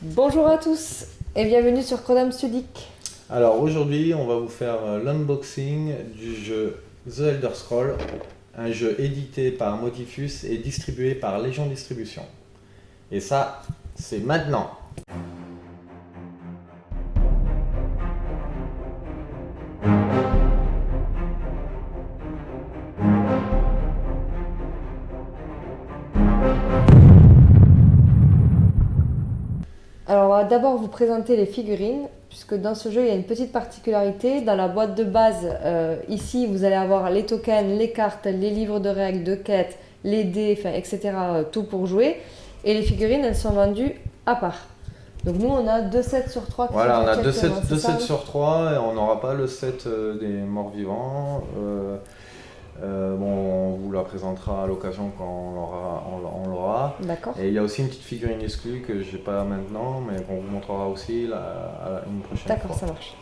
Bonjour à tous et bienvenue sur Crodam Studic. Alors aujourd'hui, on va vous faire l'unboxing du jeu The Elder Scrolls, un jeu édité par Modifus et distribué par Légion Distribution. Et ça, c'est maintenant. Alors on va d'abord vous présenter les figurines, puisque dans ce jeu il y a une petite particularité. Dans la boîte de base, ici vous allez avoir les tokens, les cartes, les livres de règles, de quêtes, les dés, etc. Tout pour jouer. Et les figurines elles sont vendues à part. Donc nous on a 2 sets sur 3 qui Voilà, sont on a sortis 2 actuellement, c'est ça, sets sur 3 et on n'aura pas le set des morts vivants. Bon, on vous la présentera à l'occasion quand on l'aura. D'accord. Et il y a aussi une petite figurine exclue que j'ai pas maintenant, mais qu'on vous montrera aussi une prochaine D'accord, fois. ça marche.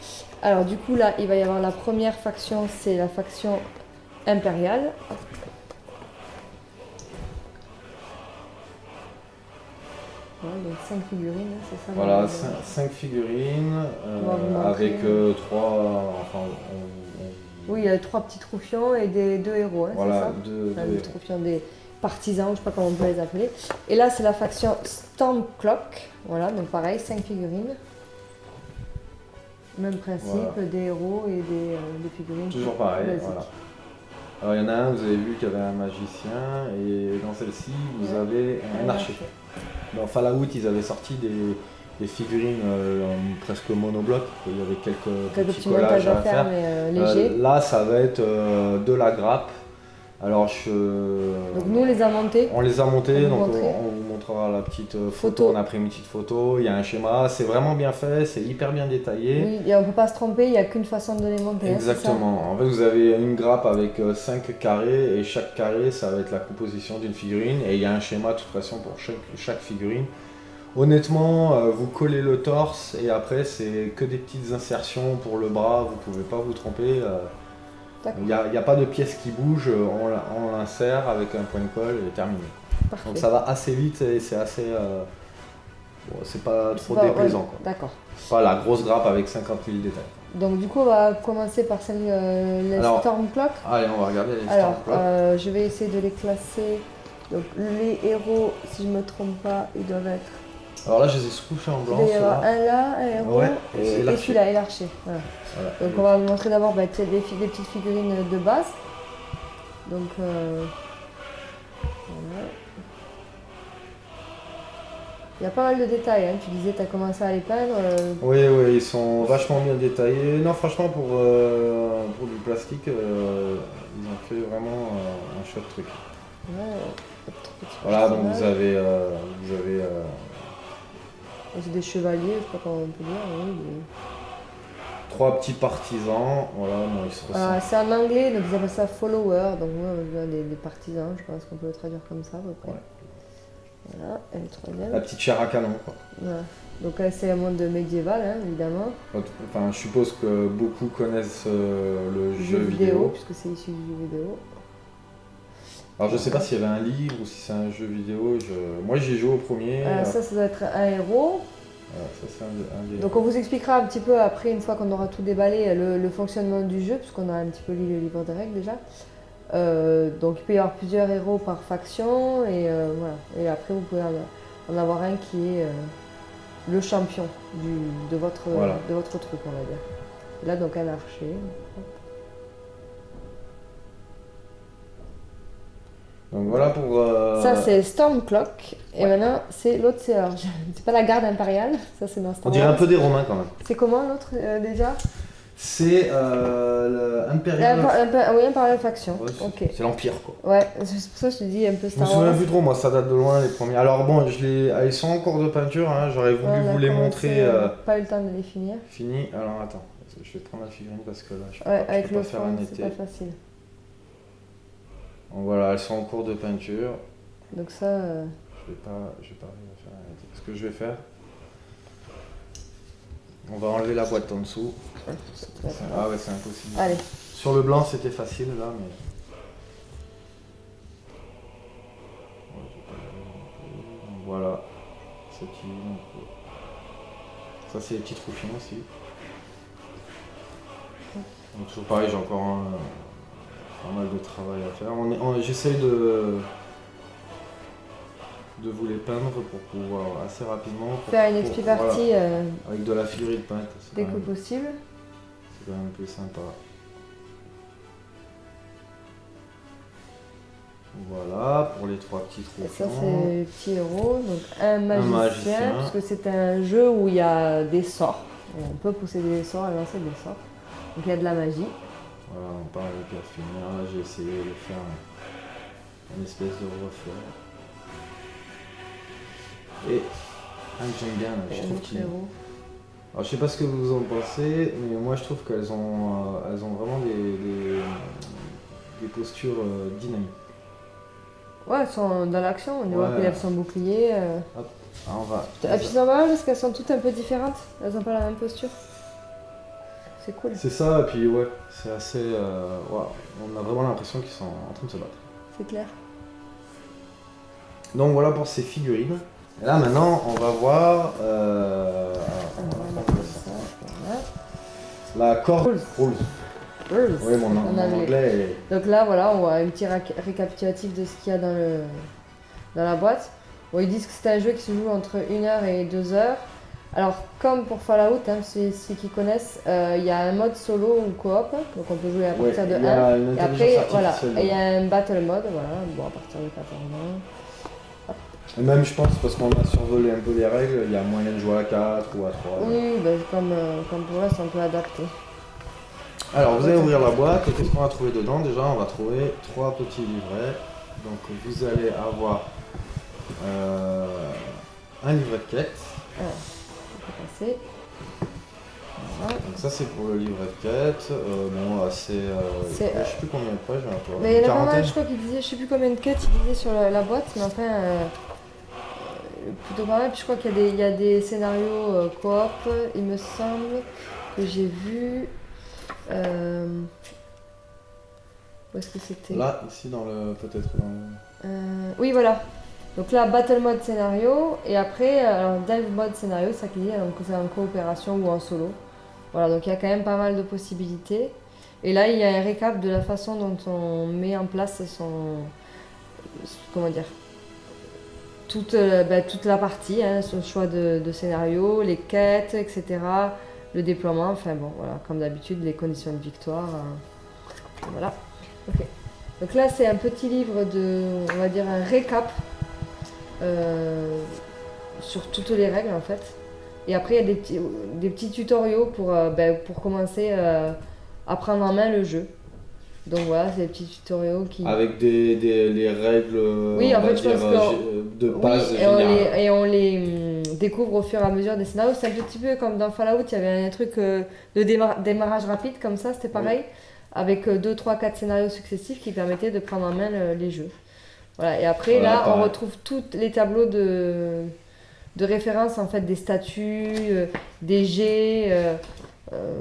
Alors du coup là, il va y avoir la première faction, c'est la faction impériale. Ouais, donc 5 figurines, hein, c'est ça. Voilà, 5 figurines On va vous montrer. avec 3. Enfin, Oui, il y a 3 petits troufions et 2 héros, hein, voilà, c'est ça. deux Enfin, des héros. troufions, des partisans, je ne sais pas comment on peut les appeler. Et là, c'est la faction Stormcloak. Voilà, donc pareil, 5 figurines. Même principe, Voilà. des héros et des figurines. Toujours pareil, basiques. voilà. Alors il y en a un, vous avez vu qu'il y avait un magicien, et dans celle-ci, vous Ouais. avez un archer. Dans Fallout, ils avaient sorti des figurines presque monobloc, il y avait quelques Petits montages à faire, mais légers. Là, ça va être de la grappe. Alors, Donc nous, on les a montés. on les a montés, On donc vous montrer. on vous montrera la petite photo. Photo. On a pris une petite photo, il y a un schéma, c'est vraiment bien fait, c'est hyper bien détaillé. Oui, et on ne peut pas se tromper, il n'y a qu'une façon de les monter. Exactement. En fait, vous avez une grappe avec 5 carrés et chaque carré, ça va être la composition d'une figurine. Et il y a un schéma de toute façon pour chaque figurine. Honnêtement, vous collez le torse et après, c'est que des petites insertions pour le bras. Vous pouvez pas vous tromper. Il n'y a pas de pièce qui bouge. On l'insère avec un point de colle et terminé. Parfait. Donc ça va assez vite et c'est assez. Bon, c'est pas trop pas- déplaisant. ouais, Quoi. D'accord. Pas la grosse grappe avec 50 000 détails. Donc du coup, on va commencer par celle, les Alors, Stormcloak. Allez, on va regarder les Alors, Stormcloak. je vais essayer de les classer. Donc les héros, si je ne me trompe pas, ils doivent être... Alors là, je les ai couchés en Il blanc. doit y avoir ceux-là. un là, un héros, Ouais, et c'est l'archer. celui-là, et l'archer. Voilà. Voilà. Donc on va vous montrer d'abord des petites figurines de base. Donc voilà. Il y a pas mal de détails, hein. Tu disais tu as commencé à les peindre. Oui, ils sont vachement bien détaillés. Non, franchement, pour du plastique, ils ont fait vraiment un chouette truc. Ouais, Voilà, donc vous avez c'est des chevaliers, je sais pas comment on peut dire. Oui, 3 petits partisans. Voilà, bon, ils se ressemblent. c'est en anglais, donc ils appellent ça follower. Donc moi, on veut des partisans, je pense qu'on peut le traduire comme ça à peu près. Ouais. Voilà, et le troisième. La petite chair à canon, quoi. Voilà. Donc là, c'est un monde médiéval, hein, évidemment. Enfin, je suppose que beaucoup connaissent le jeu vidéo. Puisque c'est issu du jeu vidéo. Alors, je sais pas s'il y avait un livre ou si c'est un jeu vidéo. Moi, j'y ai joué au premier. Ça doit être un héros. Voilà, ça, c'est un des Donc on vous expliquera un petit peu après, une fois qu'on aura tout déballé, le fonctionnement du jeu, puisqu'on a un petit peu lu le livre des règles déjà. Donc il peut y avoir plusieurs héros par faction, et voilà. Et après vous pouvez en avoir un qui est le champion de votre troupe, on va dire. Et là donc un archer. Donc voilà pour. Ça c'est Stormcloak, et maintenant c'est l'autre, c'est pas la garde impériale, ça c'est dans Star On dirait un Wars. peu des Romains quand même. C'est comment l'autre déjà? C'est l'Imperial. Oui, impériale faction. Ouais, Ok. c'est l'Empire quoi. Ouais, c'est pour ça que je te dis un peu Je me Star souviens Wars. plus trop, moi ça date de loin les premiers. Alors bon, ils sont en cours de peinture, hein, j'aurais voulu Ouais, on a vous les commencé, montrer. Pas eu le temps de les finir. Fini. Alors attends, je vais prendre la figurine parce que là je peux Ouais, pas, avec je peux le pas faire fond, un c'est été. pas facile. Donc voilà, elles sont en cours de peinture. Donc ça, Je vais pas arriver à faire un été. Ce que je vais faire, on va enlever la boîte en dessous. Ah ouais, c'est impossible. allez. Sur le blanc c'était facile là, mais. Voilà, c'est qui donc, Ça c'est les petits troufions aussi. Donc toujours pareil, j'ai encore pas mal de travail à faire. J'essaye de vous les peindre pour pouvoir assez rapidement faire une expi partie avec de la figurine peinte. dès que possible. C'est quand même plus sympa. Voilà pour les 3 petits Et troufions. ça c'est les petits héros. Donc un magicien, parce que c'est un jeu où il y a des sorts. On peut posséder des sorts et lancer des sorts. Donc il y a de la magie. Voilà, on part avec la finir. Là j'ai essayé de faire une espèce de reflet. Et un que j'aime bien, je trouve qu'il... Alors je sais pas ce que vous en pensez, mais moi je trouve qu'elles ont vraiment des postures dynamiques. Ouais, elles sont dans l'action, on voit qu'elles lèvent son bouclier. Hop, alors on va... Et puis c'est normal parce qu'elles sont toutes un peu différentes, elles ont pas la même posture. C'est cool. C'est ça, et puis ouais, c'est assez... on a vraiment l'impression qu'ils sont en train de se battre. C'est clair. Donc voilà pour ces figurines. Et là maintenant on va voir la corde Rules. Oui, mon anglais est... Donc là voilà, on voit un petit récapitulatif de ce qu'il y a dans la boîte. Bon, ils disent que c'est un jeu qui se joue entre 1h et 2h. Alors comme pour Fallout, ceux qui connaissent, il y a un mode solo ou coop, donc on peut jouer à partir de 1. Et après voilà, et il y a un battle mode, voilà, bon à partir de 14. Et même je pense parce qu'on a survolé un peu les règles, il y a moyen de jouer à 4 ou à 3. Oui, comme pour là, c'est un peu adapté. Alors vous allez ouvrir la boîte et qu'est-ce qu'on va trouver dedans? Déjà on va trouver 3 petits livrets. Donc vous allez avoir un livret de quête. Alors, on peut passer. Voilà. Donc ça c'est pour le livret de quête. Bon c'est... je sais plus combien de pages, mais il y en a pas mal, je crois qu'il disait, je sais plus combien de quêtes il disait sur la boîte, mais enfin... plutôt pas mal, puis je crois qu'il y a des scénarios coop, il me semble que j'ai vu... où est-ce que c'était? Là, ici peut-être dans le... oui voilà, donc là battle mode scénario, et après alors dive mode scénario, ça qui dit, donc c'est en coopération ou en solo. Voilà, donc il y a quand même pas mal de possibilités. Et là il y a un récap de la façon dont on met en place comment dire, toute la partie, son choix de scénario, les quêtes, etc. Le déploiement, enfin bon, voilà, comme d'habitude, les conditions de victoire. Voilà. Ok. Donc là, c'est un petit livre on va dire un récap sur toutes les règles en fait. Et après, il y a des petits tutoriaux pour commencer à prendre en main le jeu. Donc voilà, c'est des petits tutoriaux qui... Avec les règles oui, en fait, je pense de base générale. Et on les découvre au fur et à mesure des scénarios. C'est un petit peu comme dans Fallout, il y avait un truc de démarrage rapide comme ça, c'était pareil. Oui. Avec 2, 3, 4 scénarios successifs qui permettaient de prendre en main les jeux. Voilà, et après, voilà, là, pareil. On retrouve tous les tableaux de référence, en fait, des statuts, des jets.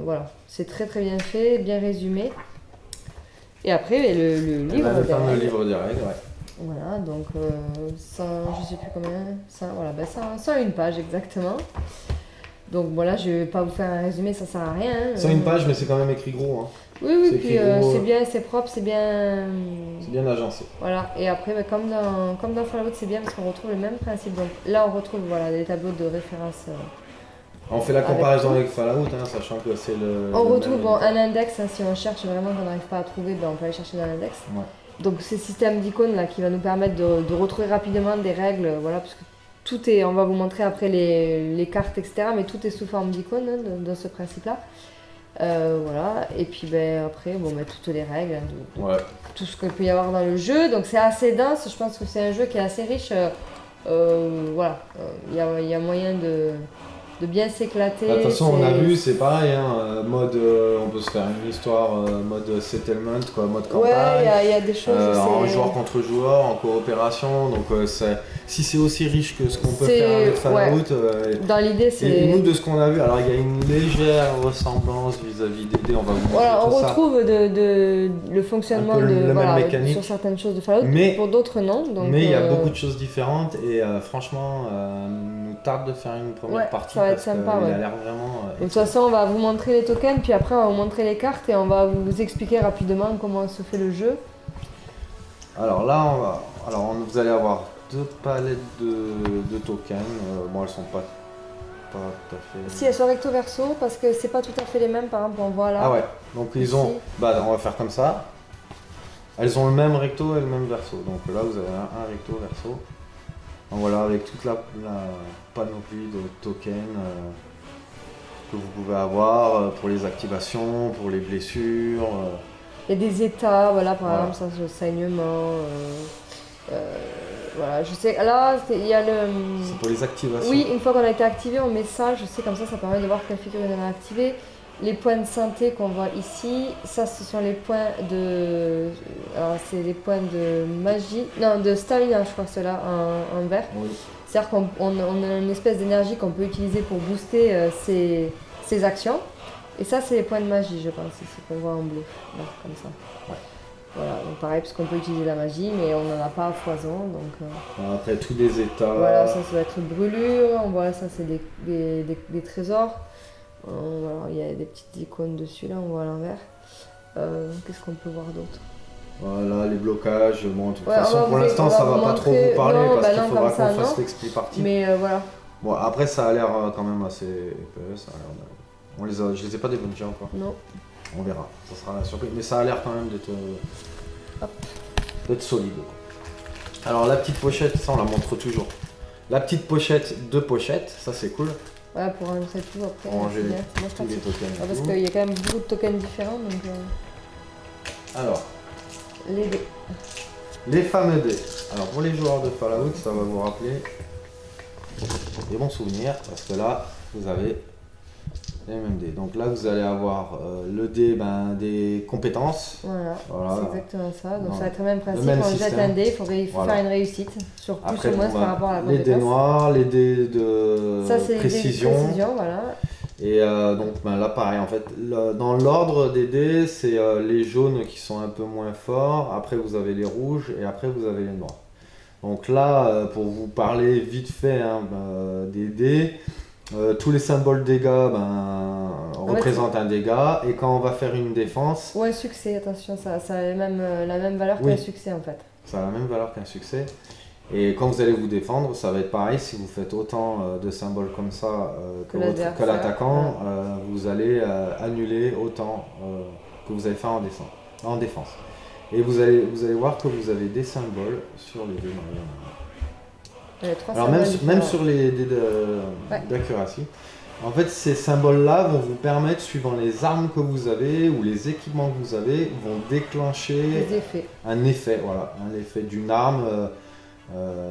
Voilà, c'est très très bien fait, bien résumé. Et après, le livre des règles. Le livre des règles, ouais. Voilà, donc 100, je sais plus combien, 101 pages exactement. Donc voilà, je vais pas vous faire un résumé, ça sert à rien. 101 pages, mais c'est quand même écrit gros. Hein. Oui, puis c'est bien, c'est propre, c'est bien... C'est bien agencé. Voilà, et après, comme dans Fallout, c'est bien parce qu'on retrouve le même principe. Donc là, on retrouve des tableaux de référence. On fait la comparaison avec Fallout, sachant que c'est le... On retrouve un index, si on cherche vraiment qu'on n'arrive pas à trouver, on peut aller chercher dans l'index. Ouais. Donc c'est ce système d'icônes là qui va nous permettre de retrouver rapidement des règles, voilà, parce que tout est, on va vous montrer après les cartes, etc., mais tout est sous forme d'icônes dans ce principe-là. Voilà, et puis après, toutes les règles, tout ce qu'il peut y avoir dans le jeu, donc c'est assez dense, je pense que c'est un jeu qui est assez riche, voilà, il y a moyen de bien s'éclater. De toute façon, on a vu, c'est pareil, mode, on peut se faire une histoire, mode settlement, mode campagne. Ouais, il y a des choses. En joueur contre joueur, en coopération, donc si c'est aussi riche que ce qu'on peut faire avec Fallout. Dans l'idée, c'est. Et nous, de ce qu'on a vu, alors il y a une légère ressemblance vis-à-vis des dés, on va vous montrer voilà, on tout retrouve le fonctionnement sur certaines choses de Fallout, pour d'autres non. Donc, mais il y a beaucoup de choses différentes et franchement, nous tarde de faire une première partie ça va être parce sympa. qu'il Ouais. a l'air vraiment. De toute façon, on va vous montrer les tokens, puis après, on va vous montrer les cartes et on va vous expliquer rapidement comment se fait le jeu. Alors là, vous allez avoir 2 palettes de tokens. Bon, elles sont pas tout à fait. Si elles sont recto verso, parce que c'est pas tout à fait les mêmes, par exemple, on voit là. Ah ouais, donc ils Ici. ont. Bah, on va faire comme ça. Elles ont le même recto et le même verso. Donc là, vous avez un recto, verso. Donc voilà, avec toute la panoplie de tokens que vous pouvez avoir pour les activations, pour les blessures. Il y a des états, voilà, par Voilà. exemple, ça, le saignement. Voilà, je sais. Là, il y a le. C'est pour les activations. Oui, une fois qu'on a été activé, on met ça, je sais, comme ça permet de voir quelle figurine on a activé. Les points de santé qu'on voit ici, ça ce sont les points de. Alors c'est les points de magie. Non, de stamina, je crois, ceux-là, en vert. Oui. C'est-à-dire qu'on a une espèce d'énergie qu'on peut utiliser pour booster ses actions. Et ça, c'est les points de magie, je pense, ici, qu'on voit en bleu. Là, comme ça. Ouais. Voilà, donc pareil, parce qu'on peut utiliser la magie, mais on n'en a pas à foison. Donc, Après, tous les états. voilà, ça va être brûlure. On voit ça, c'est des trésors. Voilà, il y a des petites icônes dessus, là, on voit à l'envers. Qu'est-ce qu'on peut voir d'autre? Voilà, les blocages. Bon, de toute Ouais, façon, pour l'instant, ça va pas trop vous parler Non, parce bah qu'il non, faudra comme ça, qu'on fasse non. l'expli partie. Mais voilà. Bon, après, ça a l'air quand même assez épais. Ça a l'air je les ai pas débloqués encore. Non. On verra, ça sera la surprise. Mais ça a l'air quand même d'être solide. Alors, la petite pochette, ça, on la montre toujours. La petite pochette de pochette, ça c'est cool. Voilà, pour ranger tout après. Pour ranger c'est bien, c'est bien tous les pratique. tokens. et Parce tout. qu'il y a quand même beaucoup de tokens différents, donc Alors, les dés. les fameux dés. Alors, pour les joueurs de Fallout, ça va vous rappeler des bons souvenirs parce que là, vous avez les mêmes dés. Donc là, vous allez avoir le dé des compétences. Voilà, Voilà. c'est exactement ça. Donc Voilà. ça va être le même principe. même on jette système. un dé, il faut Voilà. faire une réussite. Sur plus Après, ou moins bon, par rapport à la les compétence. dés noirs, les dés de Ça, c'est précision. les dés de précision, voilà. Et donc là, pareil, en fait, dans l'ordre des dés, c'est les jaunes qui sont un peu moins forts. Après, vous avez les rouges et après, vous avez les noirs. Donc là, pour vous parler vite fait des dés, tous les symboles dégâts représentent un dégât. Et quand on va faire une défense, Ou un succès, attention, ça a la même valeur Oui. qu'un succès en fait. ça a la même valeur qu'un succès. Et quand vous allez vous défendre, ça va être pareil. Si vous faites autant de symboles comme ça Que que l'attaquant, vous allez annuler autant que vous allez faire en défense. Et vous allez voir que vous avez des symboles sur les dés. Il y a 3 Alors symboles même différents. sur les dés d'accuracy, en fait ces symboles-là vont vous permettre, suivant les armes que vous avez ou les équipements que vous avez, vont déclencher les effets. un effet, voilà, un effet d'une arme.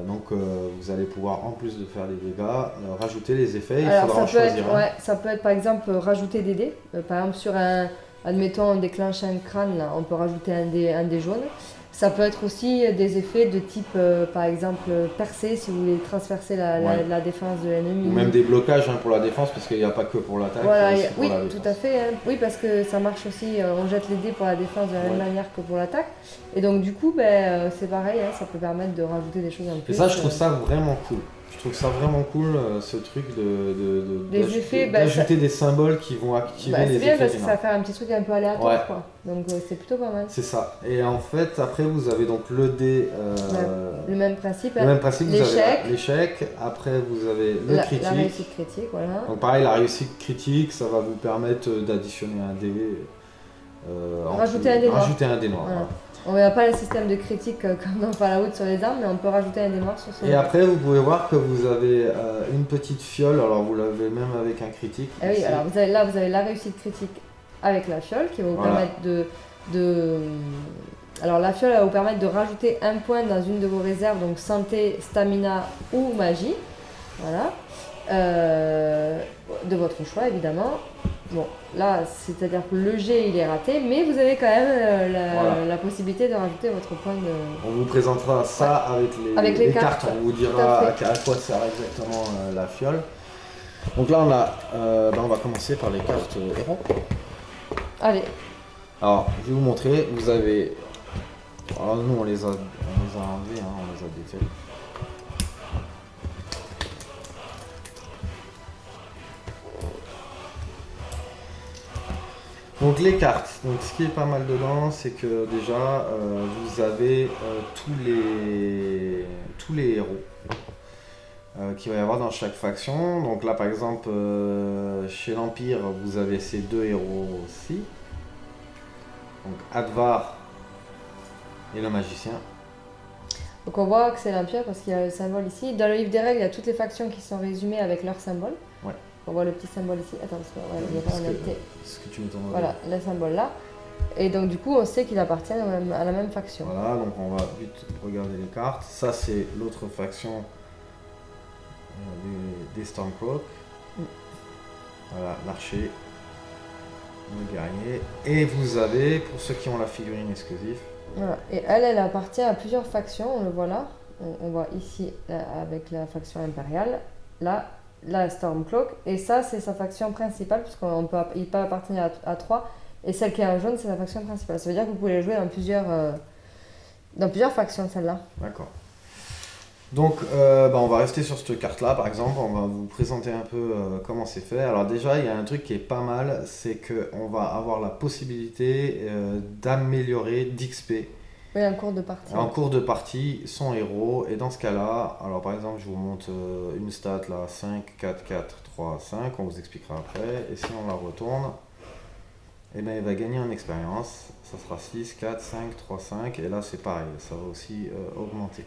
Donc vous allez pouvoir, en plus de faire les dégâts, rajouter les effets. Il Alors faudra en ça peut, choisir être, un. ouais, ça peut être par exemple rajouter des dés. Par exemple sur admettons on déclenche un crâne, là, on peut rajouter un dé jaune. Ça peut être aussi des effets de type par exemple percer si vous voulez transverser Ouais. la défense de l'ennemi. Ou même des blocages pour la défense, parce qu'il n'y a pas que pour l'attaque. Voilà, il y a aussi pour oui, la tout défense. à fait. Hein. Oui, parce que ça marche aussi, on jette les dés pour la défense de la même Ouais. manière que pour l'attaque. Et donc du coup, c'est pareil, hein, ça peut permettre de rajouter des choses en plus. Et ça, je trouve ça vraiment cool. Je trouve ça vraiment cool, ce truc Des effets, d'ajouter des symboles qui vont activer les c'est effets bien parce que d'une ça va arme. faire un petit truc un peu aléatoire, Ouais. quoi. Donc c'est plutôt pas mal. C'est ça. Et en fait, après, vous avez donc le dé. Le même principe, Le hein. même principe, vous L'échec. avez l'échec. Après, vous avez le critique. La réussite critique, voilà. Donc pareil, la réussite critique, ça va vous permettre d'additionner un dé. Rajouter un dé noir. Rajouter un dé noir. Voilà. Voilà. On verra pas le système de critique comme dans Fallout sur les armes, mais on peut rajouter un dé noir sur son. Et après, vous pouvez voir que vous avez une petite fiole. Alors, vous l'avez même avec un critique. Ah oui, ici. alors vous avez la réussite critique avec la fiole qui va vous Voilà. permettre alors la fiole va vous permettre de rajouter un point dans une de vos réserves, donc santé, stamina ou magie. Voilà. De votre choix évidemment. Bon, là, c'est-à-dire que le jet il est raté, mais vous avez quand même Voilà. la possibilité de rajouter votre point de. On vous présentera ça avec les cartes. On vous Tout dira à à quoi sert exactement la fiole. Donc là, on va commencer par les cartes héros. Allez, Alors, je vais vous montrer. Vous avez. Alors, nous, on les a enlevés, on les a défaits. Donc les cartes, donc ce qui est pas mal dedans, c'est que déjà vous avez tous les héros qu'il va y avoir dans chaque faction. Donc là par exemple chez l'Empire vous avez ces deux héros aussi. Donc Advar et le magicien. Donc on voit que c'est l'Empire parce qu'il y a le symbole ici. Dans le livre des règles, il y a toutes les factions qui sont résumées avec leur symbole. Ouais. On voit le petit symbole ici. Attends, parce que il y a pas noté. Ce que tu me demandes. Voilà, le symbole là. Et donc du coup, on sait qu'il appartient à la même faction. Voilà, donc on va vite regarder les cartes. Ça c'est l'autre faction des Stormcloak. Voilà, l'archer, le guerrier. Et vous avez, pour ceux qui ont la figurine exclusive. Voilà. Et elle appartient à plusieurs factions, on le voit là. On voit ici avec la faction impériale. Là, la Stormcloak. Et ça, c'est sa faction principale, puisqu'il peut appartenir à trois. Et celle qui est en jaune, c'est la faction principale. Ça veut dire que vous pouvez les jouer dans plusieurs factions, celle-là. D'accord. Donc, on va rester sur cette carte-là, par exemple. On va vous présenter un peu comment c'est fait. Alors déjà, il y a un truc qui est pas mal, c'est qu'on va avoir la possibilité d'améliorer d'XP. Oui, en cours de partie. En cours de partie, son héros. Et dans ce cas-là, alors par exemple, je vous montre une stat là, 5, 4, 4, 3, 5. On vous expliquera après. Et si on la retourne, eh bien, il va gagner en expérience. Ça sera 6, 4, 5, 3, 5. Et là, c'est pareil, ça va aussi augmenter.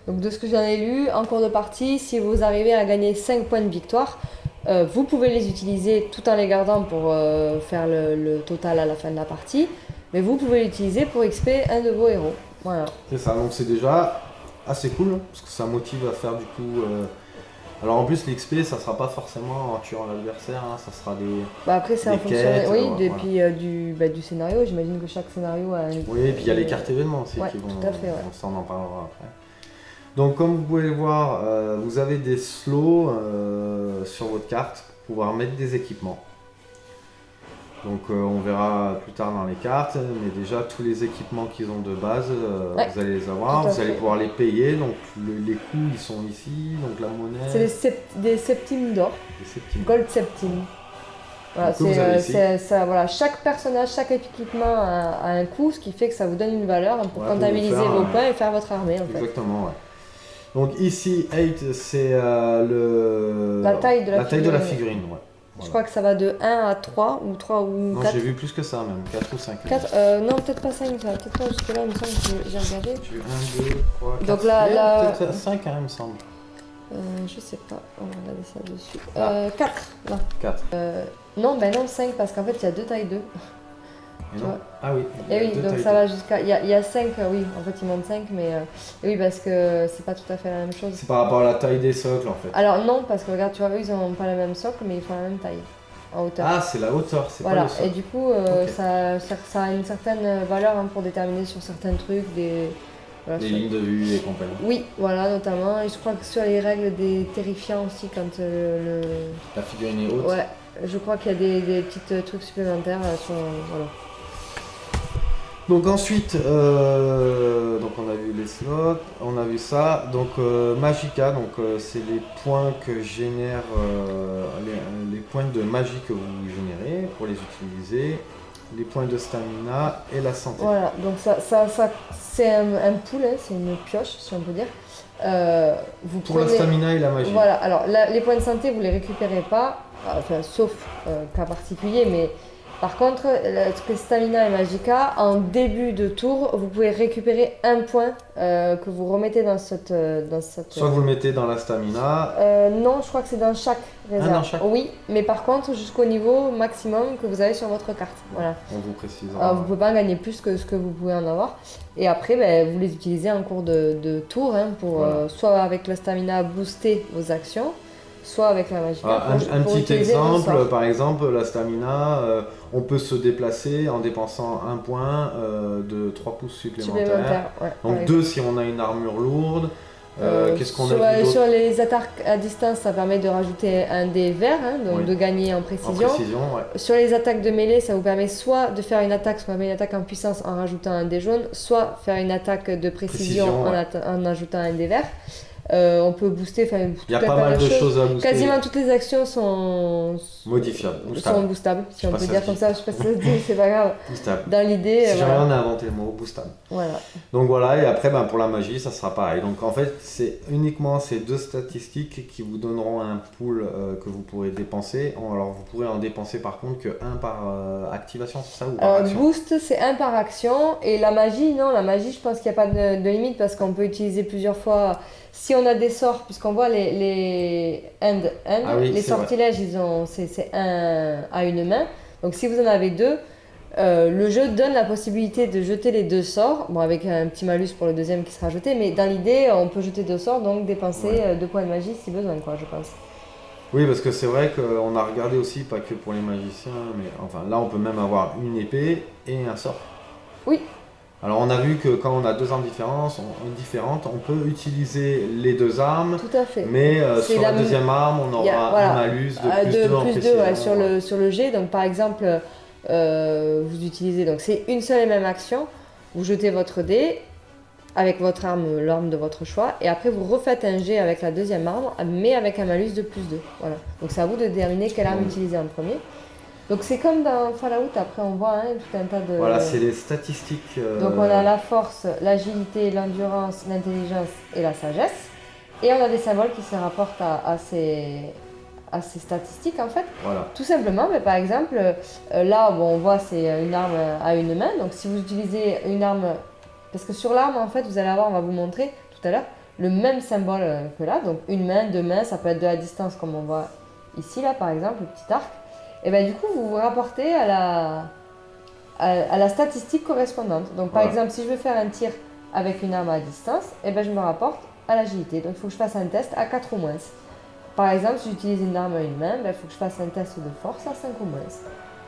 Donc de ce que j'en ai lu, en cours de partie, si vous arrivez à gagner 5 points de victoire, vous pouvez les utiliser tout en les gardant pour faire le total à la fin de la partie. Mais vous pouvez l'utiliser pour XP un de vos héros. Voilà. C'est ça, donc c'est déjà assez cool, parce que ça motive à faire du coup... Alors en plus l'XP ça sera pas forcément en tuant l'adversaire, hein, ça sera des après c'est en fonction quêtes, puis du scénario, j'imagine que chaque scénario a un... Oui, et puis il y a les cartes événements aussi qui vont... Tout à fait, on en parlera après. Donc comme vous pouvez le voir, vous avez des slots sur votre carte pour pouvoir mettre des équipements. Donc on verra plus tard dans les cartes, mais déjà tous les équipements qu'ils ont de base, vous allez les avoir, vous allez pouvoir les payer, donc les coûts ils sont ici, donc la monnaie... C'est des septimes d'or, gold septime. Voilà, voilà, chaque personnage, chaque équipement a un coût, ce qui fait que ça vous donne une valeur pour comptabiliser vos points et faire votre armée en fait. Exactement, ouais. Donc ici, 8 c'est la taille de la figurine. Ouais. Voilà. Je crois que ça va de 1 à 3 ou 3 ou 4. Non, j'ai vu plus que ça même, 4 ou 5. 4, non, peut-être pas 5, ça va peut-être pas jusque là, il me semble que j'ai regardé. J'ai 1, 2, 3, 4, donc là, peut-être 5, hein, il me semble. Je sais pas, on va regarder ça dessus. 4, là. 4. Non, 5, parce qu'en fait, il y a 2 tailles 2. Et non. Ah oui. Et oui, donc ça va jusqu'à... Il y a 5, oui, en fait il monte 5, mais... oui, parce que c'est pas tout à fait la même chose. C'est par rapport à la taille des socles en fait. Alors non, parce que regarde, tu vois, eux ils ont pas le même socle, mais ils font la même taille, en hauteur. Ah, c'est la hauteur, c'est pas le socle. Et du coup, ça a une certaine valeur pour déterminer sur certains trucs, des lignes de vue et compagnie. Oui, voilà, notamment. Et je crois que sur les règles des terrifiants aussi, quand la figurine est haute. Ouais, je crois qu'il y a des petits trucs supplémentaires sur... Voilà. Donc ensuite, donc on a vu les slots, on a vu ça. Donc Magica, donc c'est les points que génèrent les points de magie que vous générez pour les utiliser, les points de stamina et la santé. Voilà, donc ça c'est un pool, hein, c'est une pioche si on peut dire. Pour la stamina et la magie. Voilà, alors les points de santé vous les récupérez pas, enfin sauf cas particulier, mais par contre, Stamina et Magica, en début de tour, vous pouvez récupérer un point que vous remettez dans cette... Soit vous le mettez dans la Stamina. Non, je crois que c'est dans chaque réserve. Dans chaque... Oui, mais par contre, jusqu'au niveau maximum que vous avez sur votre carte. Voilà. On vous précisera. Vous ne pouvez pas gagner plus que ce que vous pouvez en avoir. Et après, vous les utilisez en cours de tour pour soit avec la Stamina booster vos actions, soit avec la magie. Un petit exemple, par exemple, la stamina, on peut se déplacer en dépensant un point de 3 pouces supplémentaires. Donc 2 si on a une armure lourde. Qu'est-ce qu'on a vu sur les attaques à distance, ça permet de rajouter un dé vert, donc de gagner en précision. Sur les attaques de mêlée, ça vous permet soit de faire une attaque, ce qu'on appelle une attaque en puissance en rajoutant un dé jaune, soit faire une attaque de précision en ajoutant un dé vert. On peut booster, enfin, Il y a pas mal de choses à booster. Quasiment toutes les actions sont Modifiables, sont boostables, si on peut dire comme ça. Je sais pas si ça se dit, c'est pas grave. Boostable. Dans l'idée. Si jamais on a inventé le mot boostable. Voilà. Donc voilà, et après pour la magie, ça sera pareil. Donc en fait, c'est uniquement ces deux statistiques qui vous donneront un pool que vous pourrez dépenser. Alors vous pourrez en dépenser par contre que un par activation, c'est ça ou par action? Boost, c'est un par action, et la magie, non, la magie, je pense qu'il n'y a pas de limite parce qu'on peut utiliser plusieurs fois. Si on a des sorts, puisqu'on voit les les sortilèges, c'est un à une main. Donc si vous en avez deux, le jeu donne la possibilité de jeter les deux sorts, bon, avec un petit malus pour le deuxième qui sera jeté, mais dans l'idée, on peut jeter deux sorts, donc dépenser 2 points de magie si besoin, quoi, je pense. Oui, parce que c'est vrai qu'on a regardé aussi, pas que pour les magiciens, mais enfin là on peut même avoir une épée et un sort. Oui. Alors on a vu que quand on a deux armes différentes, on peut utiliser les deux armes. Tout à fait. Mais sur la deuxième arme, on aura un malus de plus 2 ouais, sur le jet. Donc par exemple, vous utilisez, donc c'est une seule et même action, vous jetez votre dé avec votre arme, l'arme de votre choix, et après vous refaites un jet avec la deuxième arme, mais avec un malus de plus 2. Voilà. Donc c'est à vous de déterminer quelle arme utiliser en premier. Donc c'est comme dans Fallout, après on voit tout un tas de... Voilà, c'est les statistiques. Donc on a la force, l'agilité, l'endurance, l'intelligence et la sagesse. Et on a des symboles qui se rapportent à ces statistiques en fait. Voilà. Tout simplement, mais par exemple, là on voit c'est une arme à une main. Donc si vous utilisez une arme... Parce que sur l'arme en fait, vous allez avoir, on va vous montrer tout à l'heure, le même symbole que là. Donc une main, deux mains, ça peut être de la distance comme on voit ici là par exemple, le petit arc. Et bien du coup, vous vous rapportez à la statistique correspondante. Donc par exemple, si je veux faire un tir avec une arme à distance, et ben je me rapporte à l'agilité. Donc il faut que je fasse un test à 4 ou moins. Par exemple, si j'utilise une arme à une main, il faut que je fasse un test de force à 5 ou moins.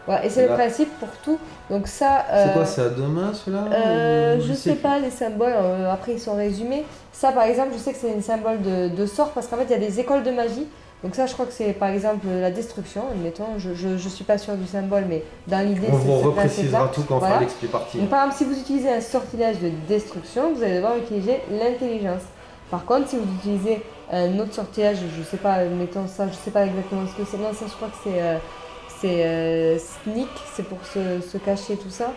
Voilà, et c'est le principe pour tout. Donc ça... c'est quoi, c'est à deux mains celui-là je sais pas, les symboles, après ils sont résumés. Ça par exemple, je sais que c'est un symbole de sort parce qu'en fait il y a des écoles de magie. Donc ça, je crois que c'est par exemple la destruction, admettons, je suis pas sûre du symbole, mais dans l'idée, on vous reprécisera tout quand on fera l'explique partie. Donc par exemple, si vous utilisez un sortilège de destruction, vous allez devoir utiliser l'intelligence. Par contre, si vous utilisez un autre sortilège, je sais pas, mettons ça, je sais pas exactement ce que c'est, non, ça je crois que c'est sneak, c'est pour se cacher tout ça.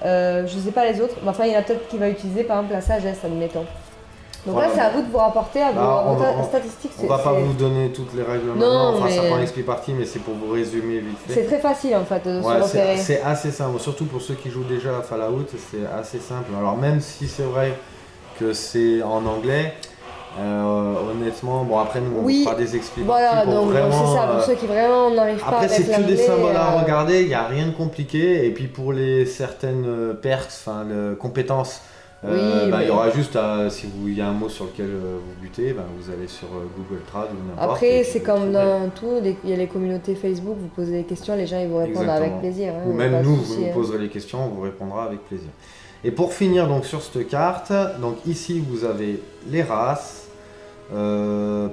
Je sais pas les autres, mais enfin il y en a peut-être qui va utiliser par exemple la sagesse, admettons. Donc là, c'est à vous de vous rapporter à vos statistiques. On va pas vous donner toutes les règles maintenant, enfin ça prend l'explique partie, mais c'est pour vous résumer vite fait. C'est très facile en fait de se repérer. C'est assez simple, surtout pour ceux qui jouent déjà à Fallout, c'est assez simple. Alors même si c'est vrai que c'est en anglais, honnêtement, bon après nous on fera des explications. Voilà, donc c'est ça, pour ceux qui vraiment n'arrivent pas après, avec l'anglais. Après c'est que des symboles à regarder, il n'y a rien de compliqué, et puis pour les certaines perks, enfin compétences, il y aura juste, si il y a un mot sur lequel vous butez, vous allez sur Google Trad ou n'importe. Après, c'est comme dans tout, il y a les communautés Facebook, vous posez des questions, les gens ils vous répondent avec plaisir. Ou même nous, vous nous poserez les questions, on vous répondra avec plaisir. Et pour finir donc sur cette carte, donc ici vous avez les races.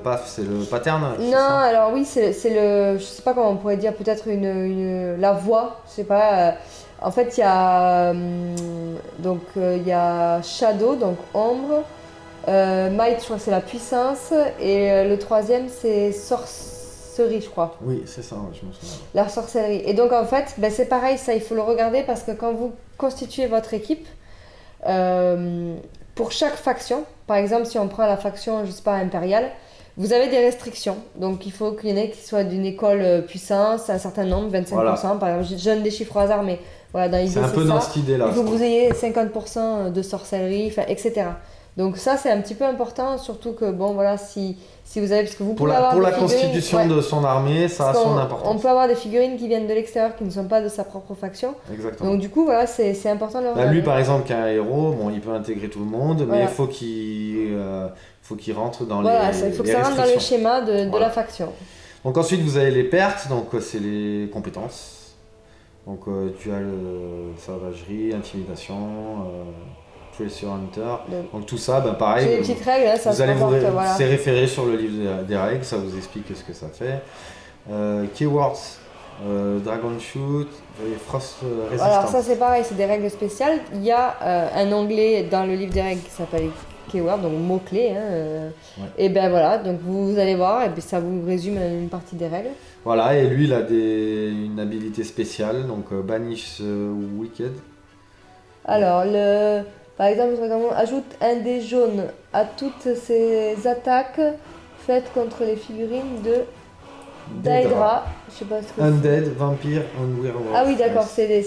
Paf, c'est le pattern. Non, alors oui, c'est le, je sais pas comment on pourrait dire, peut-être la voix, je sais pas. En fait, il y a il y a Shadow, donc ombre. Might, je crois que c'est la puissance. Et le troisième, c'est sorcerie, je crois. Oui, c'est ça, je me souviens. La sorcellerie. Et donc, en fait, c'est pareil, ça, il faut le regarder parce que quand vous constituez votre équipe, pour chaque faction, par exemple, si on prend la faction, je sais pas, impériale, vous avez des restrictions. Donc, il faut qu'il y en ait qui soient d'une école puissance, un certain nombre, 25%. Voilà. Par exemple, je donne des chiffres au hasard, mais voilà, dans l'idée, c'est un peu dans cette idée-là. Il faut que vous ayez 50% de sorcellerie, etc. Donc, ça, c'est un petit peu important, surtout que, bon, voilà, si vous avez... Parce que vous pour la constitution de son armée, ça a son importance. On peut avoir des figurines qui viennent de l'extérieur, qui ne sont pas de sa propre faction. Exactement. Donc, du coup, voilà, c'est important de le regarder. Lui, par exemple, qui est un héros, bon, il peut intégrer tout le monde, mais il faut qu'il rentre dans les restrictions. Il faut que ça rentre dans le schéma de la faction. Donc ensuite, vous avez les pertes, donc c'est les compétences. Donc tu as sauvagerie, intimidation, treasure hunter. Donc tout ça, pareil. C'est des petites règles, ça vous allez c'est référé sur le livre des règles, ça vous explique ce que ça fait. Keywords, Dragon Shoot et Frost Resistance. Alors ça c'est pareil, c'est des règles spéciales. Il y a un onglet dans le livre des règles qui s'appelle keyword, donc mots-clés. Et ben voilà, donc vous allez voir, et puis ça vous résume une partie des règles. Voilà, et lui il a une habilité spéciale, donc Banish Wicked. Alors, par exemple, ajoute un dé jaune à toutes ses attaques faites contre les figurines de Daedra. Je sais pas ce que Undead, Vampire, and Werewolf. Ah oui, d'accord, c'est des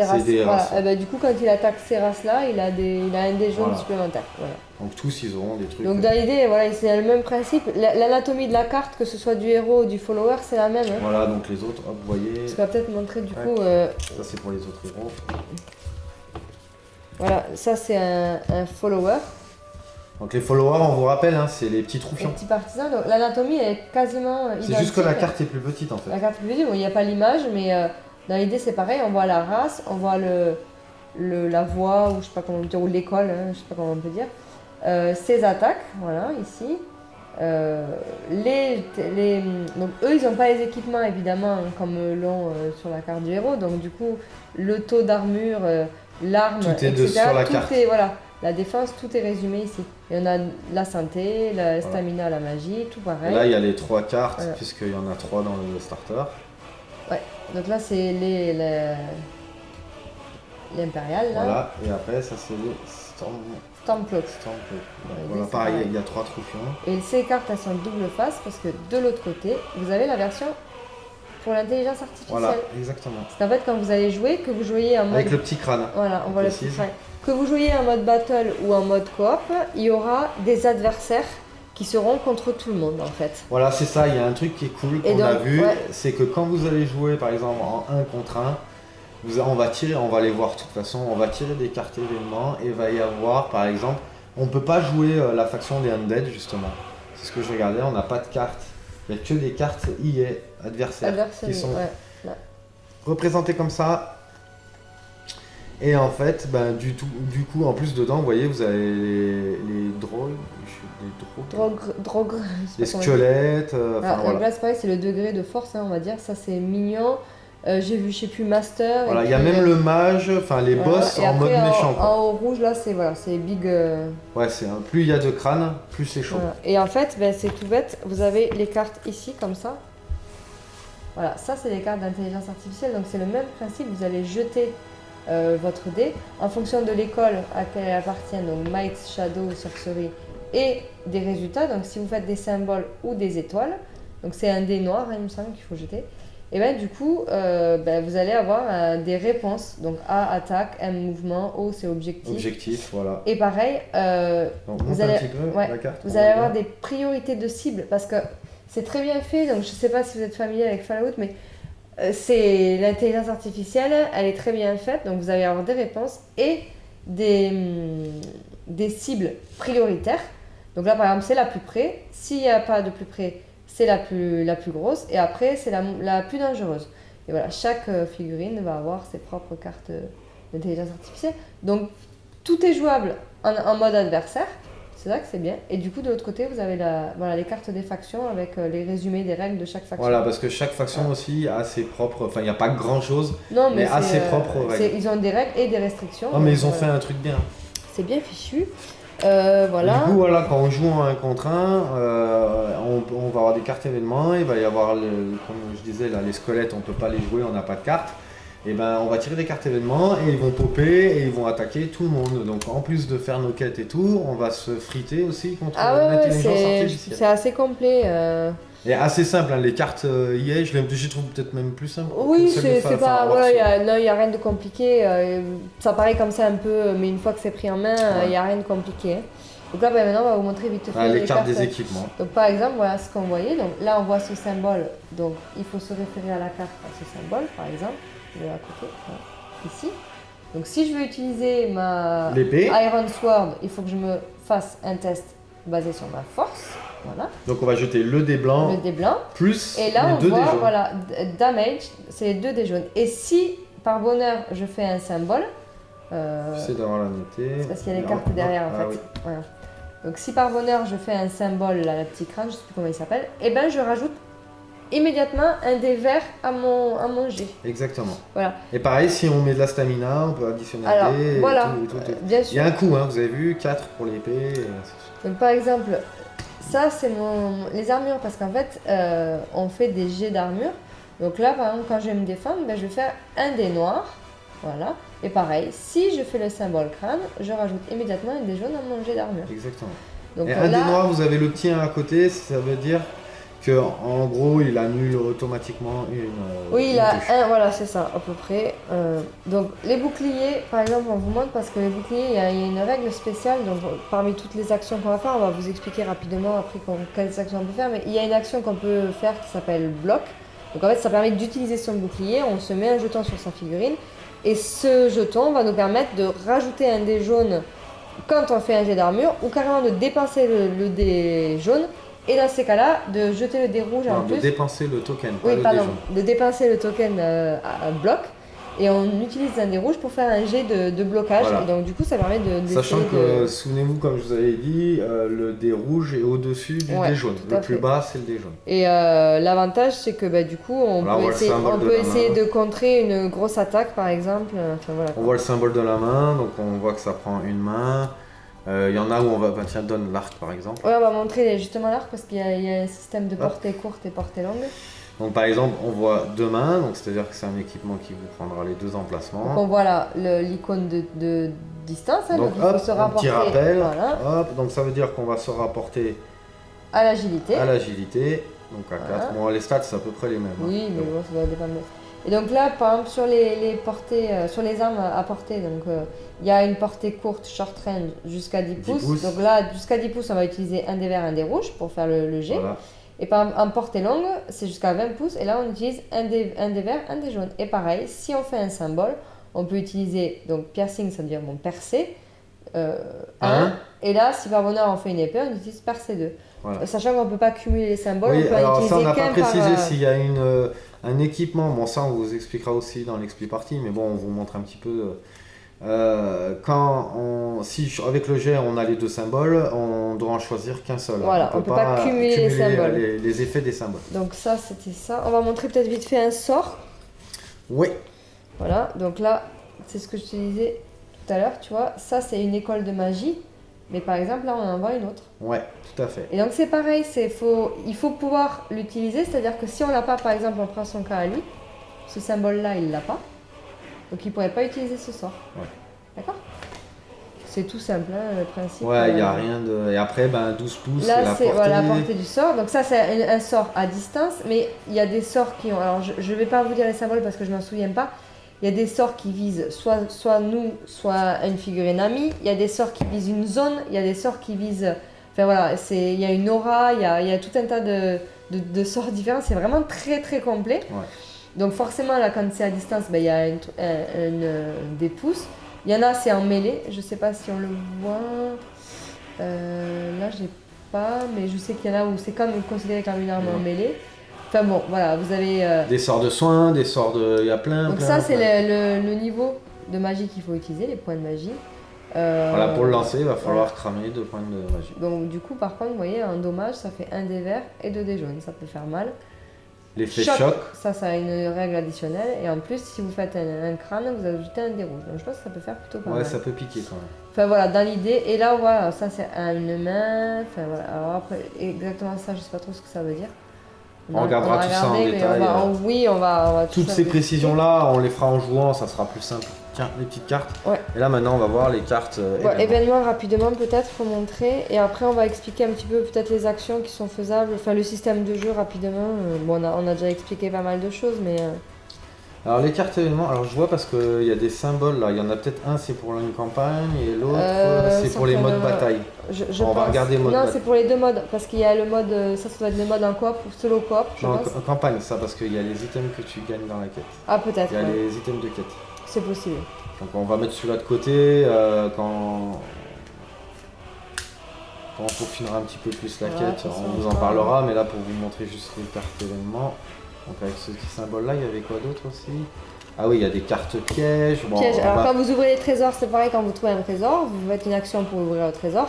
races. Des Voilà. races. Et ben, du coup, quand il attaque ces races-là, il a un dé jaune supplémentaire. Voilà. Donc tous, ils auront des trucs. Donc dans l'idée, voilà, c'est le même principe. L'anatomie de la carte, que ce soit du héros ou du follower, c'est la même. Voilà, donc les autres, hop, vous voyez. Je vais peut-être montrer du coup. Ça, c'est pour les autres héros. Voilà, ça c'est un follower. Donc les followers, on vous rappelle, c'est les petits troufions. Les petits partisans. Donc l'anatomie est quasiment identique. C'est juste que la carte est plus petite en fait. La carte est plus petite, bon, il n'y a pas l'image, mais dans l'idée c'est pareil. On voit la race, on voit la voix, ou je sais pas comment on peut dire, ou l'école, je sais pas comment on peut dire. Ses attaques, voilà, ici. Donc eux, ils n'ont pas les équipements évidemment comme l'ont sur la carte du héros. Donc du coup, le taux d'armure, l'arme, tout est etc. sur la carte. Voilà. La défense, tout est résumé ici. Et on a la santé, la stamina, la magie, tout pareil. Là, il y a les 3 cartes, puisqu'il y en a 3 dans le starter. Ouais, donc là, c'est l'impérial. Voilà, et après, ça, c'est les Stormcloak. Voilà, pareil, il y a 3 troufions. Et ces cartes, elles sont double face, parce que de l'autre côté, vous avez la version pour l'intelligence artificielle. Voilà, exactement. Parce qu'en fait, quand vous allez jouer, que vous jouiez en mode... Avec le petit crâne. Voilà, on voit le petit crâne. Que vous jouiez en mode battle ou en mode coop, il y aura des adversaires qui seront contre tout le monde en fait. Voilà, c'est ça, il y a un truc qui est cool qu'on a vu, c'est que quand vous allez jouer par exemple en 1 contre 1, on va les voir de toute façon, on va tirer des cartes événements et il va y avoir par exemple, on peut pas jouer la faction des Undead justement. C'est ce que je regardais, on n'a pas de cartes, il n'y a que des cartes IA, adversaires qui sont représentées comme ça. Et en fait, du coup, en plus dedans, vous voyez, vous avez les drogues, les squelettes. Voilà. Là, c'est pareil, c'est le degré de force, on va dire. Ça, c'est mignon. J'ai vu, je sais plus, Master. Voilà, il y a même le mage, les boss en mode méchant. En haut rouge, là, c'est big. Ouais, plus il y a de crâne, plus c'est chaud. Voilà. Et en fait, c'est tout bête. Vous avez les cartes ici, comme ça. Voilà, ça, c'est les cartes d'intelligence artificielle. Donc, c'est le même principe. Vous allez jeter votre dé en fonction de l'école à laquelle elle appartient, donc Might, Shadow, Sorcery, et des résultats. Donc si vous faites des symboles ou des étoiles, donc c'est un dé noir, il me semble qu'il faut jeter, et bien du coup vous allez avoir des réponses. Donc A, attaque, M, mouvement, O, c'est objectif. Voilà. Et pareil, vous allez avoir des priorités de cible, parce que c'est très bien fait. Donc je sais pas si vous êtes familier avec Fallout, mais c'est l'intelligence artificielle, elle est très bien faite, donc vous allez avoir des réponses et des cibles prioritaires. Donc là par exemple c'est la plus près, s'il n'y a pas de plus près c'est la plus grosse, et après c'est la plus dangereuse. Et voilà, chaque figurine va avoir ses propres cartes d'intelligence artificielle. Donc tout est jouable en mode adversaire. C'est ça que c'est bien. Et du coup, de l'autre côté, vous avez les cartes des factions avec les résumés des règles de chaque faction. Voilà, parce que chaque faction aussi a ses propres... Enfin, il n'y a pas grand-chose, mais a ses propres règles. Ils ont des règles et des restrictions. Non, mais ils ont fait un truc bien. C'est bien fichu. Voilà. Du coup, voilà, quand on joue en 1 contre 1, on va avoir des cartes événements. Il va y avoir, comme je disais, là, les squelettes, on ne peut pas les jouer, on n'a pas de cartes. Et on va tirer des cartes événements et ils vont popper et ils vont attaquer tout le monde. Donc en plus de faire nos quêtes et tout, on va se friter aussi contre l'intelligence artificielle. C'est assez complet. Et assez simple, les cartes IA, je trouve peut-être même plus simple. Oui, c'est pas. Il n'y a rien de compliqué. Ça paraît comme ça un peu, mais une fois que c'est pris en main, il n'y a rien de compliqué. Donc là, maintenant, on va vous montrer vite fait les cartes des équipements. Donc par exemple, voilà ce qu'on voyait. Donc là, on voit ce symbole. Donc il faut se référer à la carte, à ce symbole, par exemple. De à côté, voilà, ici. Donc si je veux utiliser ma Iron Sword, il faut que je me fasse un test basé sur ma force. Voilà. Donc on va jeter le dé blanc, plus et là, les 2 dés jaunes. Voilà, damage, c'est les 2 dés jaunes. Et si par bonheur je fais un symbole, j'essaie d'avoir la notée. C'est parce qu'il y a les cartes derrière en fait. Oui. Voilà. Donc si par bonheur je fais un symbole, là, le petit crâne, je ne sais plus comment il s'appelle, et je rajoute immédiatement un dé vert à mon jet. Exactement. Voilà. Et pareil, si on met de la stamina, on peut additionner Alors, un dé. voilà, Tout. bien Il y a sûr. un coup, hein, vous avez vu, 4 pour l'épée. et ainsi de suite. Donc par exemple, ça c'est les armures parce qu'en fait on fait des jets d'armure. Donc là par exemple quand je vais me défendre, ben, je vais faire un dé noir. Voilà. Et pareil, si je fais le symbole crâne, je rajoute immédiatement un dé jaune à mon jet d'armure. Exactement. Donc Et un dé noir, vous avez le petit 1 à côté, ça veut dire que en gros il annule automatiquement une. Oui, il une a touche. un, voilà, c'est ça, à peu près. Donc, les boucliers, par exemple, on vous montre parce que les boucliers, il y a une règle spéciale. Donc, parmi toutes les actions qu'on va faire, on va vous expliquer rapidement après quelles actions on peut faire. Mais il y a une action qu'on peut faire qui s'appelle bloc. Donc, en fait, ça permet d'utiliser son bouclier. On se met un jeton sur sa figurine. Et ce jeton va nous permettre de rajouter un dé jaune quand on fait un jet d'armure ou carrément de dépenser le dé jaune. Et dans ces cas-là, de jeter le dé rouge en Non, de plus. dépenser le token, pas Oui, le dé pardon, jaune. de dépenser le token à bloc et on utilise un dé rouge pour faire un jet de blocage. Voilà. Et donc, du coup, ça permet Sachant d'essayer que, souvenez-vous, comme je vous avais dit, le dé rouge est au-dessus du Ouais, dé jaune. tout à Le plus fait. bas, c'est le dé jaune. Et l'avantage, c'est que bah, du coup, on Là, on peut voit le essayer, symbole on de peut la essayer main. de contrer une grosse attaque, par exemple. Enfin, voilà, On quoi. voit le symbole de la main, donc on voit que ça prend une main. Il y en a où on va. Bah, tiens, donne l'arc par exemple. Ouais, on va montrer justement l'arc parce qu'il y a un système de Hop. portée courte et portée longue. Donc par exemple, on voit deux mains, donc c'est-à-dire que c'est un équipement qui vous prendra les deux emplacements. Donc, on voit là l'icône de distance. Hein, Donc donc, il faut hop, se un rapporter petit rappel. voilà, Hop, donc ça veut dire qu'on va se rapporter à l'agilité. à l'agilité, donc à Voilà. 4. Bon, les stats c'est à peu près les mêmes. Oui, hein. mais bon, ça doit dépendre. Et donc là, par exemple, sur les portées, sur les armes à portée, donc il y a une portée courte, short range, jusqu'à 10 10 pouces. pouces. Donc là, jusqu'à 10 pouces, on va utiliser un dé vert, un dé rouge pour faire le jet. Voilà. Et par exemple, en portée longue, c'est jusqu'à 20 pouces. Et là, on utilise un dé vert, un dé jaune. Et pareil, si on fait un symbole, on peut utiliser, donc piercing, ça veut dire bon, percer, 1. Et là, si par bonheur on fait une épée, on utilise percer 2. Voilà. Sachant qu'on ne peut pas cumuler les symboles, Oui, on peut en alors utiliser ça on n'a qu'un pas précisé par, s'il y a un équipement, bon ça on vous expliquera aussi dans l'expli partie, mais bon on vous montre un petit peu. Si avec le jet on a les deux symboles, on doit en choisir qu'un seul. Voilà, on peut pas cumuler les symboles. les effets des symboles. Donc ça, c'était ça. On va montrer peut-être vite fait un sort. Oui, Voilà, donc là, c'est ce que je te disais tout à l'heure, tu vois. Ça, c'est une école de magie. Mais par exemple, là, on en voit une autre. ouais, tout à fait. Et donc, c'est pareil, il faut pouvoir l'utiliser. C'est-à-dire que si on l'a pas, par exemple, on prend son cas à lui. Ce symbole-là, il l'a pas. Donc, il pourrait pas utiliser ce sort. Ouais. D'accord? C'est tout simple, hein, le principe. Ouais, il n'y a rien de. Et après, 12 pouces, Là, c'est la c'est portée. voilà, la portée du sort. Donc ça, c'est un sort à distance. Mais il y a des sorts qui ont... Alors, je ne vais pas vous dire les symboles parce que je ne m'en souviens pas. Il y a des sorts qui visent soit nous, soit une figurine amie. Il y a des sorts qui visent une zone. Il y a des sorts qui visent... Enfin voilà, il y a une aura. Il y a tout un tas de sorts différents. C'est vraiment très, très complet. Ouais. Donc forcément, là, quand c'est à distance, il y a des pouces. Il y en a, c'est en mêlée. Je sais pas si on le voit. Là, j'ai pas, mais je sais qu'il y en a où c'est comme considéré comme une arme en mêlée. Enfin bon, voilà, vous avez. Des sorts de soins, des sorts de. Il y a plein. Donc plein, ça, c'est plein. le niveau de magie qu'il faut utiliser, les points de magie. Voilà, pour le lancer, il va falloir voilà. cramer 2 points de magie. Donc du coup, par contre, vous voyez, un dommage, ça fait un dé vert et 2 dés jaunes. Ça peut faire mal. L'effet choc. Ça a une règle additionnelle. Et en plus, si vous faites un crâne, vous ajoutez un dé rouge. Donc je pense que ça peut faire plutôt pas mal. Ouais, ça peut piquer quand même. Enfin voilà, dans l'idée. Et là, voilà, ça c'est une main. Enfin voilà, alors après, exactement ça, je sais pas trop ce que ça veut dire. On regardera tout ça en mais détail. oui, on va tout Toutes ça ces vous précisions-là, on les fera en jouant, ça sera plus simple. Tiens, les petites cartes. Ouais. Et là, maintenant, on va voir les cartes événements. Événements rapidement, peut-être, pour montrer. Et après, on va expliquer un petit peu, peut-être, les actions qui sont faisables. Enfin, le système de jeu, rapidement. Bon, on a déjà expliqué pas mal de choses, mais... Alors, les cartes événements, alors je vois parce qu'il y a des symboles là. Il y en a peut-être un, c'est pour une campagne, et l'autre, c'est pour les modes bataille. On va regarder mode Non, bataille. c'est pour les deux modes. Parce qu'il y a le mode... Ça doit être le mode en coop ou solo coop, je Non, pense. campagne, ça, parce qu'il y a les items que tu gagnes dans la quête. Ah, peut-être, Il y a ouais. les items de quête. C'est possible. Donc on va mettre celui-là de côté quand on peaufinera un petit peu plus la Ouais, quête, ça on vous en va. parlera, mais là pour vous montrer juste les cartes événements. Donc avec ce petit symbole là, il y avait quoi d'autre aussi? Ah oui, il y a des cartes pièges. Bon, Piège. on Alors va- quand vous ouvrez les trésors, c'est pareil, quand vous trouvez un trésor, vous faites une action pour ouvrir le trésor.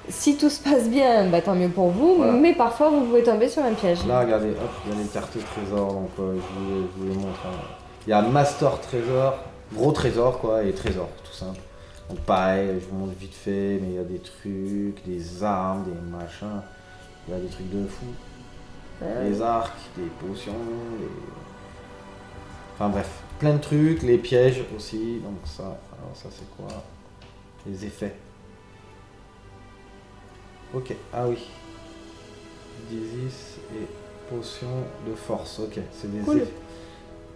Si tout se passe bien, bah, tant mieux pour vous, Voilà. mais parfois vous pouvez tomber sur un piège. Là, regardez, hop, il y a les cartes trésor, donc je vous les montre. Hein. Il y a Master Trésor, gros trésor quoi, et trésor, tout simple. Donc pareil, je vous montre vite fait, mais il y a des trucs, des armes, des machins, il y a des trucs de fou. Ouais. Des arcs, des potions, des... Enfin bref, plein de trucs, les pièges aussi, donc ça, alors ça c'est quoi? Les effets. Ok, ah oui. Disease et potion de force, ok, c'est des Cool. effets.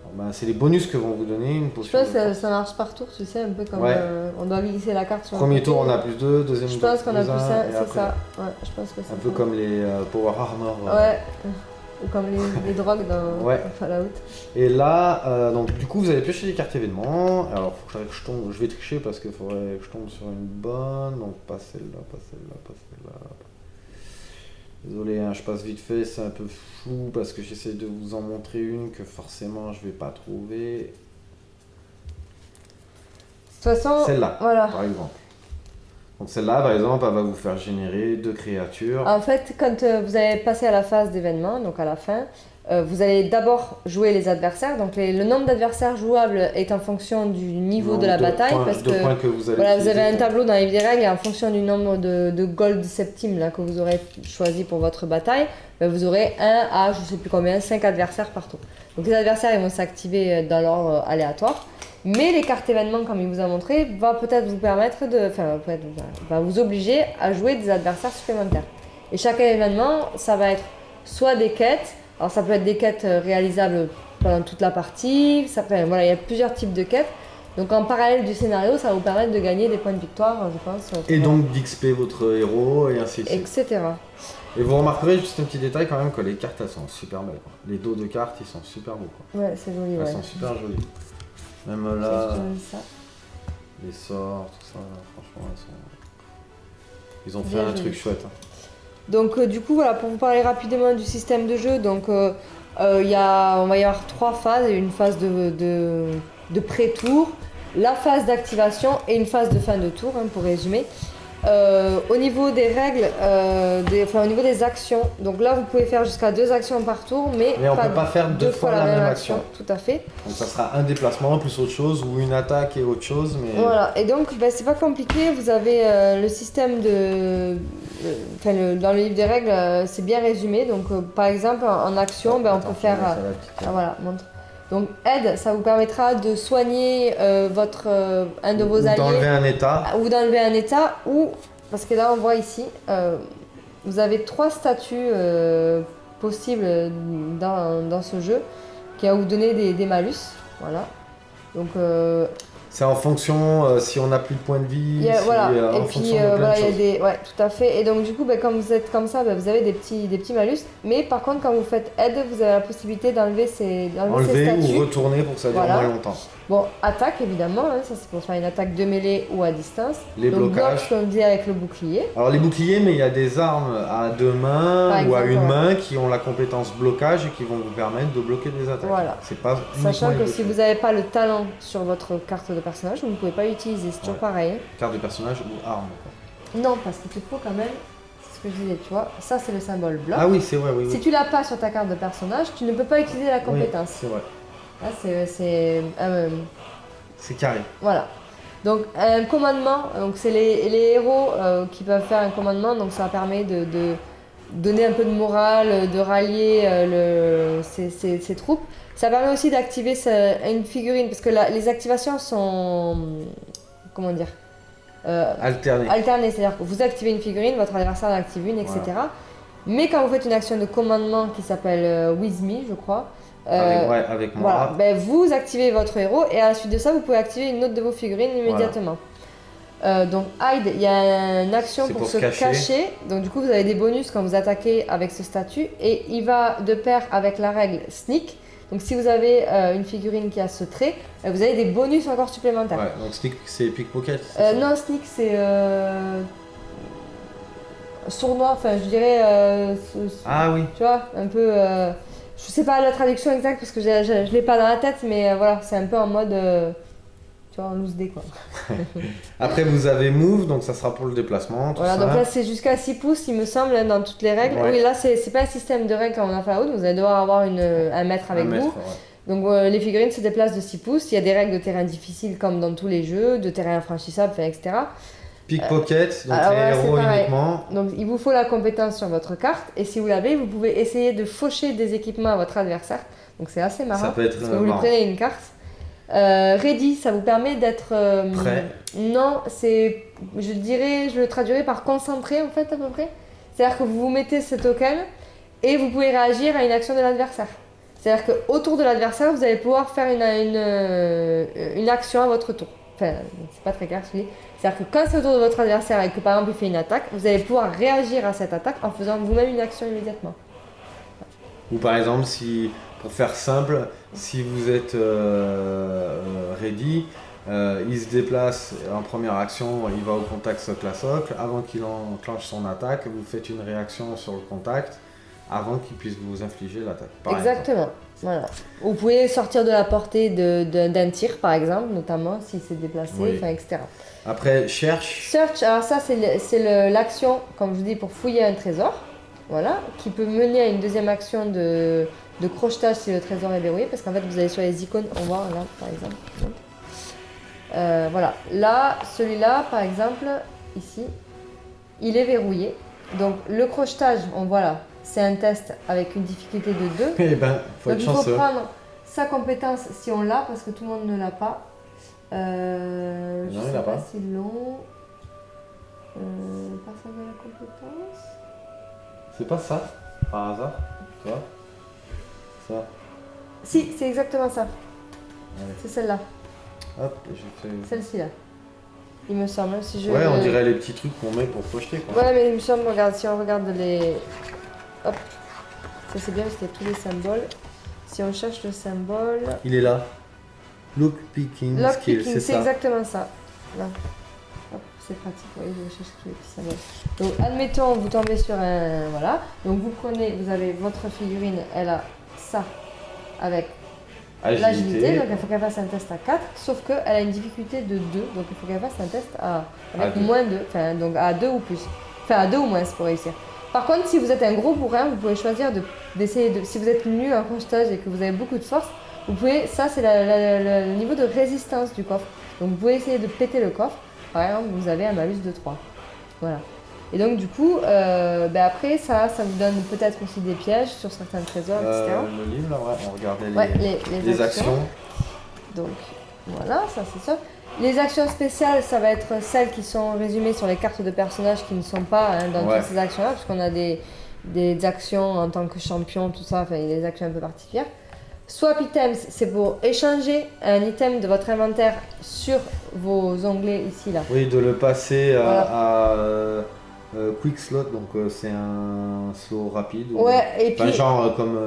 Bon, ben, c'est les bonus que vont vous donner, une Je potion pense de que force. ça marche par tour, tu sais, un peu comme Ouais. on doit glisser la carte sur le Premier côté. tour on a plus 2, deuxième Je pense qu'on a plus un, ça, et c'est après, ça. Ouais, je pense que c'est Un peu ça. comme les Power Armor. Ouais. Ou comme les drogues dans Ouais. Fallout. Et là, donc du coup, vous allez piocher les cartes événements. Alors, faut que je tombe. Je vais tricher parce qu'il faudrait que je tombe sur une bonne. Donc, pas celle-là, pas celle-là, pas celle-là. Désolé, hein, je passe vite fait. C'est un peu flou parce que j'essaie de vous en montrer une que forcément je vais pas trouver. De toute façon, Celle-là, voilà. par exemple. Donc, celle-là, par exemple, elle va vous faire générer 2 créatures. En fait, quand vous allez passer à la phase d'événement, donc à la fin, vous allez d'abord jouer les adversaires. Donc le nombre d'adversaires jouables est en fonction du niveau de la bataille. Parce que points que vous allez voilà, vous avez utiliser. un tableau dans les vies des règles et en fonction du nombre de gold septimes là, que vous aurez choisi pour votre bataille, ben, vous aurez 1 à je sais plus combien, 5 adversaires par tour. Donc les adversaires ils vont s'activer dans l'ordre aléatoire. Mais les cartes événements, comme il vous a montré, va peut-être vous permettre va vous obliger à jouer des adversaires supplémentaires. Et chaque événement, ça va être soit des quêtes, alors ça peut être des quêtes réalisables pendant toute la partie, voilà, il y a plusieurs types de quêtes. Donc en parallèle du scénario, ça va vous permettre de gagner des points de victoire, je pense. Et donc d'XP votre héros et ainsi de suite. Etc. Et vous remarquerez juste un petit détail quand même que les cartes elles sont super belles. Quoi. Les dos de cartes ils sont super beaux. Quoi. Ouais, c'est joli, Elles ouais. sont super jolies. Même là, C'est joli, ça. les sorts, tout ça, franchement ils ont fait Bien un joli. truc chouette. Hein. Donc du coup voilà, pour vous parler rapidement du système de jeu, donc on va y avoir 3 phases, une phase de pré-tour, la phase d'activation et une phase de fin de tour, hein, pour résumer. Au niveau des règles, au niveau des actions, donc là vous pouvez faire jusqu'à 2 actions par tour, mais on peut pas faire 2 fois la même action. Tout à fait. Donc ça sera un déplacement plus autre chose ou une attaque et autre chose. Mais... Voilà, et donc c'est pas compliqué, vous avez le système dans le livre des règles, c'est bien résumé. Donc par exemple en action, on peut faire... voilà, montre. Donc aide, ça vous permettra de soigner un de vos alliés. D'enlever un état. Ou d'enlever un état, ou... Parce que là on voit ici, vous avez 3 statuts possibles dans ce jeu qui va vous donner des malus. Voilà. Donc... c'est en fonction si on n'a plus de points de vie, voilà. en Et fonction puis de plein de voilà, il y a choses. des... Ouais, tout à fait. Et donc du coup, quand vous êtes comme ça, vous avez des petits malus. Mais par contre, quand vous faites aide, vous avez la possibilité d'enlever ces statuts. Ou retourner pour que ça dure Voilà. moins longtemps. Bon, attaque évidemment, hein, ça c'est pour faire une attaque de mêlée ou à distance. Les donc, blocages. bloc, comme on dit, avec le bouclier. Alors les boucliers, mais il y a des armes à 2 mains Par ou à exemple, une ouais. main qui ont la compétence blocage et qui vont vous permettre de bloquer des attaques. Voilà. C'est pas Sachant uniquement que les si boucliers. vous n'avez pas le talent sur votre carte de personnage, vous ne pouvez pas l'utiliser, c'est toujours Ouais. pareil. hein. Carte de personnage ou arme. Quoi. Non, parce qu'il te faut quand même, c'est ce que je disais, tu vois, ça c'est le symbole bloc. Ah oui, c'est vrai, oui. Si tu l'as pas sur ta carte de personnage, tu ne peux pas utiliser la compétence. Oui, c'est vrai. Là, C'est carré. voilà. Donc un commandement, donc c'est les héros qui peuvent faire un commandement, donc ça permet de donner un peu de morale, de rallier ses troupes. Ça permet aussi d'activer une figurine, parce que les activations sont, comment dire, Alterné. alternées, c'est-à-dire que vous activez une figurine, votre adversaire en active une, etc. Mais quand vous faites une action de commandement qui s'appelle With Me, je crois, Avec moi. voilà, vous activez votre héros et à la suite de ça, vous pouvez activer une autre de vos figurines immédiatement. Donc hide, il y a une action C'est pour pour se se cacher. Donc du coup, vous avez des bonus quand vous attaquez avec ce statut et il va de pair avec la règle sneak. Donc si vous avez une figurine qui a ce trait, vous avez des bonus encore supplémentaires. Ouais, donc sneak, c'est pickpocket. c'est ça Non, sneak c'est sournois, enfin je dirais, Ah oui. tu vois, un peu... je sais pas la traduction exacte parce que je l'ai pas dans la tête, mais voilà, c'est un peu en mode... tu tu vois, en loose dé quoi. Après, vous avez move, donc ça sera pour le déplacement. Tout Voilà, ça. donc là c'est jusqu'à 6 pouces, il me semble, hein, dans toutes les règles. Ouais. Oui, là c'est pas un système de règles comme on a fait à haute, vous allez devoir avoir un mètre avec Un mètre, vous. ouais. Donc les figurines se déplacent de 6 pouces, il y a des règles de terrain difficiles comme dans tous les jeux, de terrain infranchissable, etc. Pickpocket, donc alors les voilà, c'est héros pareil. uniquement. Donc il vous faut la compétence sur votre carte, et si vous l'avez, vous pouvez essayer de faucher des équipements à votre adversaire. Donc c'est assez marrant, Ça peut être parce que vous lui marrant. prenez une carte. Ready, ça vous permet d'être... Prêt. Non, c'est... Je dirais, je le traduirais par concentré en fait à peu près. C'est-à-dire que vous vous mettez ce token et vous pouvez réagir à une action de l'adversaire. C'est-à-dire qu'autour de l'adversaire, vous allez pouvoir faire une action à votre tour. Enfin, c'est pas très clair ce que je dis. C'est-à-dire que quand c'est autour de votre adversaire et que par exemple il fait une attaque, vous allez pouvoir réagir à cette attaque en faisant vous-même une action immédiatement. Ou par exemple, si, pour faire simple, si vous êtes ready, il se déplace en première action, il va au contact socle à socle. Avant qu'il enclenche son attaque, vous faites une réaction sur le contact avant qu'il puisse vous infliger l'attaque. Exactement. Voilà. Vous pouvez sortir de la portée d'un tir, par exemple, notamment s'il s'est déplacé, Oui. enfin, etc. Après, cherche. Search, alors ça, c'est l'action, comme je vous dis, pour fouiller un trésor. Voilà, qui peut mener à une deuxième action de crochetage si le trésor est verrouillé, parce qu'en fait, vous allez sur les icônes, on voit là, par exemple. Voilà, là, celui-là, par exemple, ici, il est verrouillé. Donc, le crochetage, on voit là, c'est un test avec une difficulté de 2. Eh ben, faut Donc être il faut chanceux. prendre sa compétence si on l'a, parce que tout le monde ne l'a pas. Je Non, il sais l'a pas pas. s'ils l'ont. Personne n'a la compétence. C'est pas ça, par hasard, tu vois. Ça. Si, c'est exactement ça. Ouais. C'est celle-là. Hop, j'ai fait. Celle-ci là. Il me semble. Si je... Ouais, on dirait les petits trucs qu'on met pour projeter, quoi. Ouais, mais il me semble, regarde, si on regarde les. Hop. Ça c'est bien parce qu'il y a tous les symboles. Si on cherche le symbole. Il est là. Lockpicking skill, Lockpicking, c'est c'est ça. exactement ça. Là. Hop, c'est pratique, oui, je cherche tous les petits symboles. Donc, admettons, vous tombez sur un. Voilà. Donc, vous prenez, vous avez votre figurine, elle a ça avec l'agilité. Donc, il faut qu'elle fasse un test à 4, sauf qu'elle a une difficulté de 2. Donc, il faut qu'elle fasse un test avec À deux. moins 2. Enfin, donc à 2 ou plus. Enfin, à 2 ou moins pour réussir. Par contre, si vous êtes un gros bourrin, vous pouvez choisir d'essayer de. Si vous êtes nul en crochetage et que vous avez beaucoup de force, vous pouvez. Ça, c'est le niveau de résistance du coffre. Donc, vous pouvez essayer de péter le coffre. Par exemple, vous avez un malus de 3. Voilà. Et donc, du coup, après, ça vous donne peut-être aussi des pièges sur certains trésors, etc. Le livre, là, ouais, on regardait Ouais, les actions. Donc, voilà, ça c'est ça. Les actions spéciales, ça va être celles qui sont résumées sur les cartes de personnages qui ne sont pas dans Ouais. toutes ces actions-là, puisqu'on a des actions en tant que champion, tout ça, enfin, il y a des actions un peu particulières. Swap items, c'est pour échanger un item de votre inventaire sur vos onglets ici, là. Oui, de le passer Voilà. à quick slot, donc c'est un slow rapide. Ouais, et Enfin, puis... genre comme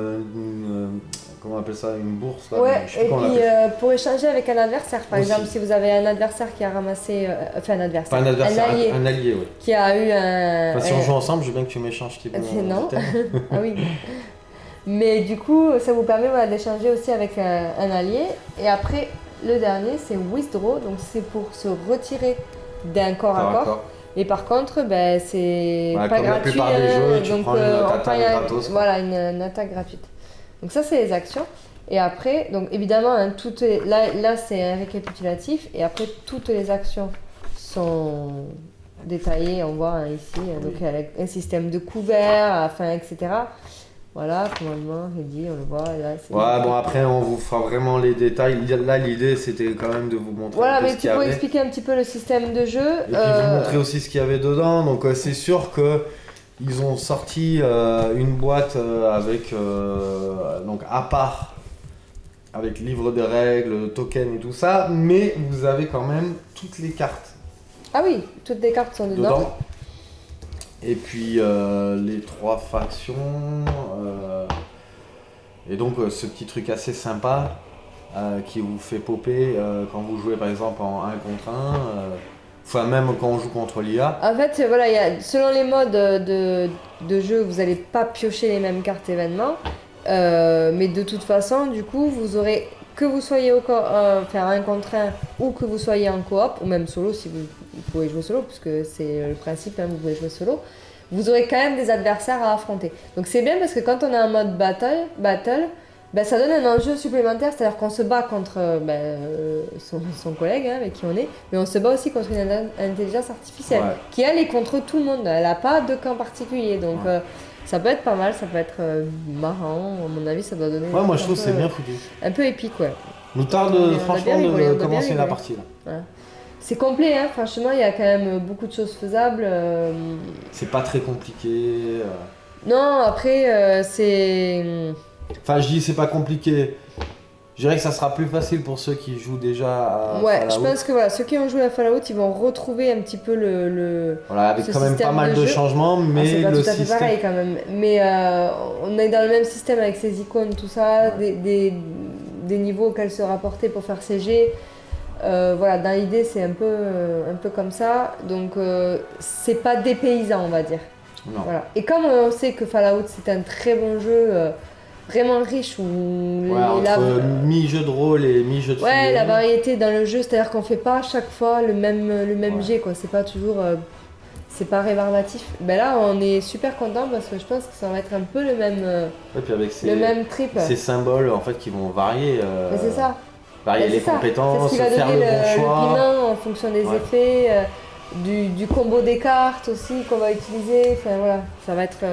comment on appelle ça, une bourse là, Ouais, mais je sais plus et comment on puis l'appelle. pour échanger avec un adversaire, par Aussi. exemple, si vous avez un adversaire qui a ramassé, enfin un adversaire, Pas un adversaire, un allié un allié, oui. qui a eu un... Enfin, si on joue ensemble, je veux bien que tu m'échanges tes Non. items. Ah oui. Mais du coup, ça vous permet d'échanger aussi avec un allié. Et après, le dernier, c'est withdraw, donc c'est pour se retirer d'un corps à corps. Et par contre, c'est Ouais, pas comme la gratuit. plupart des jeux, tu donc prends une on attaque prend gratos, quoi. voilà, une attaque gratuite. Donc ça, c'est les actions. Et après, donc évidemment, hein, là c'est un récapitulatif. Et après, toutes les actions sont détaillées. On voit ici, donc avec un système de couvert, enfin, etc. Voilà, commandement, ready, on le voit. Là, Ouais, bon, après, on vous fera vraiment les détails. Là, l'idée, c'était quand même de vous montrer voilà, un peu mais ce tu qu'il y peux avait. expliquer un petit peu le système de jeu. Et puis vous montrer aussi ce qu'il y avait dedans. Donc c'est sûr que ils ont sorti une boîte avec donc à part avec livre de règles, token et tout ça, mais vous avez quand même toutes les cartes Ah oui, toutes les cartes sont dedans. Et puis les 3 factions et donc ce petit truc assez sympa qui vous fait popper quand vous jouez par exemple en 1 contre 1. Enfin, même quand on joue contre l'IA. En fait, voilà, selon les modes de jeu, vous n'allez pas piocher les mêmes cartes événements. Mais de toute façon, du coup, vous aurez que vous soyez faire un contre un ou que vous soyez en coop, ou même solo si vous pouvez jouer solo, puisque c'est le principe, hein, vous pouvez jouer solo, vous aurez quand même des adversaires à affronter. Donc c'est bien parce que quand on est en mode battle, ben, ça donne un enjeu supplémentaire, c'est-à-dire qu'on se bat contre son collègue hein, avec qui on est, mais on se bat aussi contre une intelligence artificielle qui elle est contre tout le monde, elle n'a pas de camp particulier, donc ça peut être pas mal, ça peut être marrant, à mon avis ça doit donner... Ouais, moi je trouve que c'est bien foutu. Un peu épique, ouais. Nous tarde franchement de commencer la partie là. Ouais. C'est complet, hein, franchement il y a quand même beaucoup de choses faisables. C'est pas très compliqué. Non, après c'est... Enfin, je dis c'est pas compliqué. Je dirais que ça sera plus facile pour ceux qui jouent déjà à ouais, Fallout. je pense que voilà, ceux qui ont joué à Fallout, ils vont retrouver un petit peu voilà, avec quand même pas mal de changements, mais c'est pas le tout à fait système... pareil quand même. Mais on est dans le même système avec ces icônes, tout ça, des niveaux auxquels se rapporter pour faire ses jets. Voilà, dans l'idée, c'est un peu comme ça. Donc, c'est pas dépaysant, on va dire. Non. Voilà. Et comme on sait que Fallout, c'est un très bon jeu... vraiment riche où entre mi-jeu de rôle et mi-jeu de figurines. la variété dans le jeu, c'est-à-dire qu'on fait pas à chaque fois le même jet quoi, c'est pas toujours c'est pas rébarbatif. Ben là on est super content parce que je pense que ça va être un peu le même puis avec le même trip. Ces symboles en fait qui vont varier c'est ça. Varier les compétences, c'est ce qui va faire donner le bon choix. Le piment en fonction des effets, du combo des cartes aussi qu'on va utiliser, enfin voilà, ça va être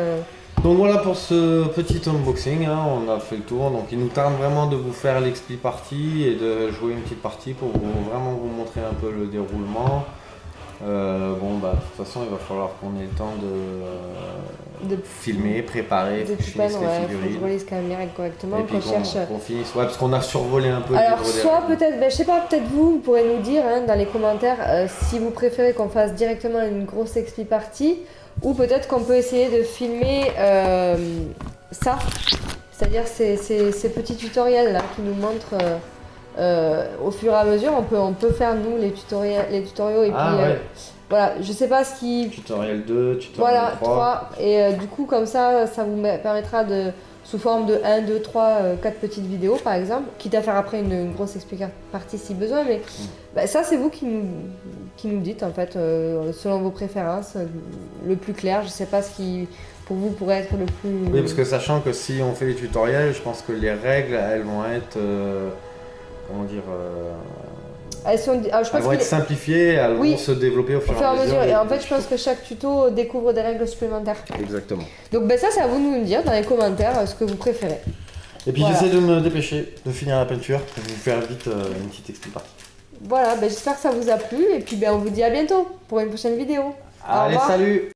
Donc voilà pour ce petit unboxing, hein, on a fait le tour, donc il nous tarde vraiment de vous faire l'expli partie et de jouer une petite partie pour vraiment vous montrer un peu le déroulement. Bon bah de toute façon il va falloir qu'on ait le temps de filmer, préparer, de finir les figurines. faut que je relise quand même les règles correctement, et puis qu'on finisse, parce qu'on a survolé un peu alors, le livre des soit règles. peut-être, je sais pas, peut-être vous pourrez nous dire hein, dans les commentaires si vous préférez qu'on fasse directement une grosse expli partie ou peut-être qu'on peut essayer de filmer ça, c'est-à-dire ces petits tutoriels là qui nous montrent au fur et à mesure, on peut faire nous les tutoriaux et puis voilà, je sais pas ce qui... Tutoriel 2, tutoriel 3. Et du coup comme ça vous permettra de, sous forme de 1, 2, 3, 4 petites vidéos par exemple, quitte à faire après une grosse explication partie si besoin, mais ça c'est vous qui nous dites en fait, selon vos préférences, le plus clair, je sais pas ce qui pour vous pourrait être le plus... Oui, parce que sachant que si on fait les tutoriels, je pense que les règles elles vont être... comment dire elles vont être simplifiées, elles vont se développer au fur et à mesure. Et en fait, je pense que chaque tuto découvre des règles supplémentaires. Exactement. Donc ça, c'est à vous de nous dire dans les commentaires ce que vous préférez. Et puis j'essaie de me dépêcher de finir la peinture pour vous faire vite une petite explication partie. Voilà, j'espère que ça vous a plu et puis on vous dit à bientôt pour une prochaine vidéo. Allez, salut!